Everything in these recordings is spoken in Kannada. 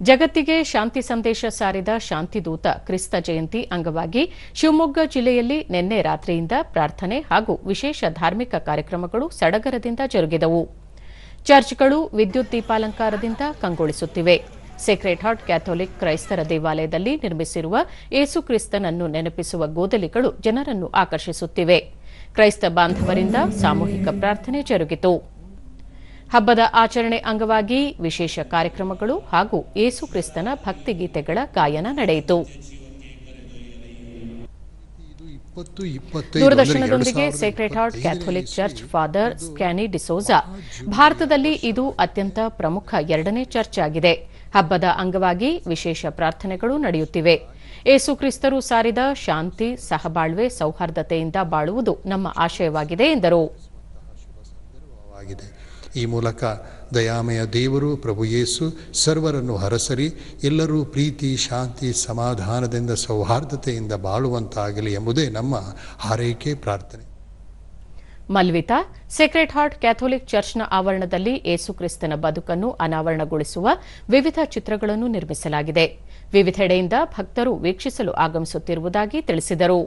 ಜಗತ್ತಿಗೆ ಶಾಂತಿ ಸಂದೇಶ ಸಾರಿದ ಶಾಂತಿದೂತ ಕ್ರಿಸ್ತ ಜಯಂತಿ ಅಂಗವಾಗಿ ಶಿವಮೊಗ್ಗ ಜಿಲ್ಲೆಯಲ್ಲಿ ನಿನ್ನೆ ರಾತ್ರಿಯಿಂದ ಪ್ರಾರ್ಥನೆ ಹಾಗೂ ವಿಶೇಷ ಧಾರ್ಮಿಕ ಕಾರ್ಯಕ್ರಮಗಳು ಸಡಗರದಿಂದ ಜರುಗಿದವು. ಚರ್ಚ್ಗಳು ವಿದ್ಯುತ್ ದೀಪಾಲಂಕಾರದಿಂದ ಕಂಗೊಳಿಸುತ್ತಿವೆ. ಸೇಕ್ರೆಡ್ ಹಾರ್ಟ್ ಕ್ಯಾಥೋಲಿಕ್ ಕ್ರೈಸ್ತರ ದೇವಾಲಯದಲ್ಲಿ ನಿರ್ಮಿಸಿರುವ ಏಸು ಕ್ರಿಸ್ತನನ್ನು ನೆನಪಿಸುವ ಗೋದಲಿಗಳು ಜನರನ್ನು ಆಕರ್ಷಿಸುತ್ತಿವೆ. ಕ್ರೈಸ್ತ ಬಾಂಧವರಿಂದ ಸಾಮೂಹಿಕ ಪ್ರಾರ್ಥನೆ ಜರುಗಿತು. ಹಬ್ಬದ ಆಚರಣೆ ಅಂಗವಾಗಿ ವಿಶೇಷ ಕಾರ್ಯಕ್ರಮಗಳು ಹಾಗೂ ಏಸು ಕ್ರಿಸ್ತನ ಭಕ್ತಿಗೀತೆಗಳ ಗಾಯನ ನಡೆಯಿತು. ದೂರದರ್ಶನದೊಂದಿಗೆ Sacred Heart Catholic Church Father Scany D'Souza, ಭಾರತದಲ್ಲಿ ಇದು ಅತ್ಯಂತ ಪ್ರಮುಖ ಎರಡನೇ ಚರ್ಚ್ ಆಗಿದೆ. ಹಬ್ಬದ ಅಂಗವಾಗಿ ವಿಶೇಷ ಪ್ರಾರ್ಥನೆಗಳು ನಡೆಯುತ್ತಿವೆ. ಏಸು ಕ್ರಿಸ್ತರು ಸಾರಿದ ಶಾಂತಿ, ಸಹಬಾಳ್ವೆ, ಸೌಹಾರ್ದತೆಯಿಂದ ಬಾಳುವುದು ನಮ್ಮ ಆಶಯವಾಗಿದೆ ಎಂದರು. ಈ ಮೂಲಕ ದಯಾಮಯ ದೇವರು ಪ್ರಭು ಯೇಸು ಸರ್ವರನ್ನು ಹರಸರಿ ಎಲ್ಲರೂ ಪ್ರೀತಿ, ಶಾಂತಿ, ಸಮಾಧಾನದಿಂದ, ಸೌಹಾರ್ದತೆಯಿಂದ ಬಾಳುವಂತಾಗಲಿ ಎಂಬುದೇ ನಮ್ಮ ಹಾರೈಕೆ, ಪ್ರಾರ್ಥನೆ. ಮಲ್ವಿತಾ, ಸೇಕ್ರೆಡ್ ಹಾರ್ಟ್ ಕ್ಯಾಥೋಲಿಕ್ ಚರ್ಚ್ನ ಆವರಣದಲ್ಲಿ ಏಸು ಕ್ರಿಸ್ತನ ಬದುಕನ್ನು ಅನಾವರಣಗೊಳಿಸುವ ವಿವಿಧ ಚಿತ್ರಗಳನ್ನು ನಿರ್ಮಿಸಲಾಗಿದೆ. ವಿವಿಧೆಡೆಯಿಂದ ಭಕ್ತರು ವೀಕ್ಷಿಸಲು ಆಗಮಿಸುತ್ತಿರುವುದಾಗಿ ತಿಳಿಸಿದರು.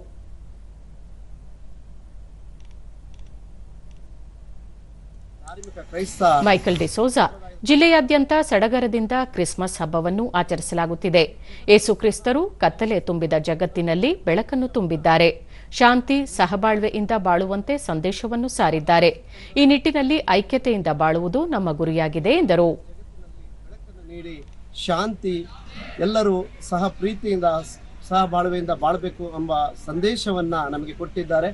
ಮೈಕಲ್ ಡಿಸೋಜಾ, ಜಿಲ್ಲೆಯಾದ್ಯಂತ ಸಡಗರದಿಂದ ಕ್ರಿಸ್ಮಸ್ ಹಬ್ಬವನ್ನು ಆಚರಿಸಲಾಗುತ್ತಿದೆ. ಏಸು ಕ್ರಿಸ್ತರು ಕತ್ತಲೆ ತುಂಬಿದ ಜಗತ್ತಿನಲ್ಲಿ ಬೆಳಕನ್ನು ತುಂಬಿದ್ದಾರೆ. ಶಾಂತಿ, ಸಹಬಾಳ್ವೆಯಿಂದ ಬಾಳುವಂತೆ ಸಂದೇಶವನ್ನು ಸಾರಿದ್ದಾರೆ. ಈ ನಿಟ್ಟಿನಲ್ಲಿ ಐಕ್ಯತೆಯಿಂದ ಬಾಳುವುದು ನಮ್ಮ ಗುರಿಯಾಗಿದೆ ಎಂದರು. ಶಾಂತಿ, ಎಲ್ಲರೂ ಸಹ ಪ್ರೀತಿಯಿಂದ, ಸಹಬಾಳ್ವೆಯಿಂದ ಬಾಳಬೇಕು ಎಂಬ ಸಂದೇಶವನ್ನ ನಮಗೆ ಕೊಟ್ಟಿದ್ದಾರೆ.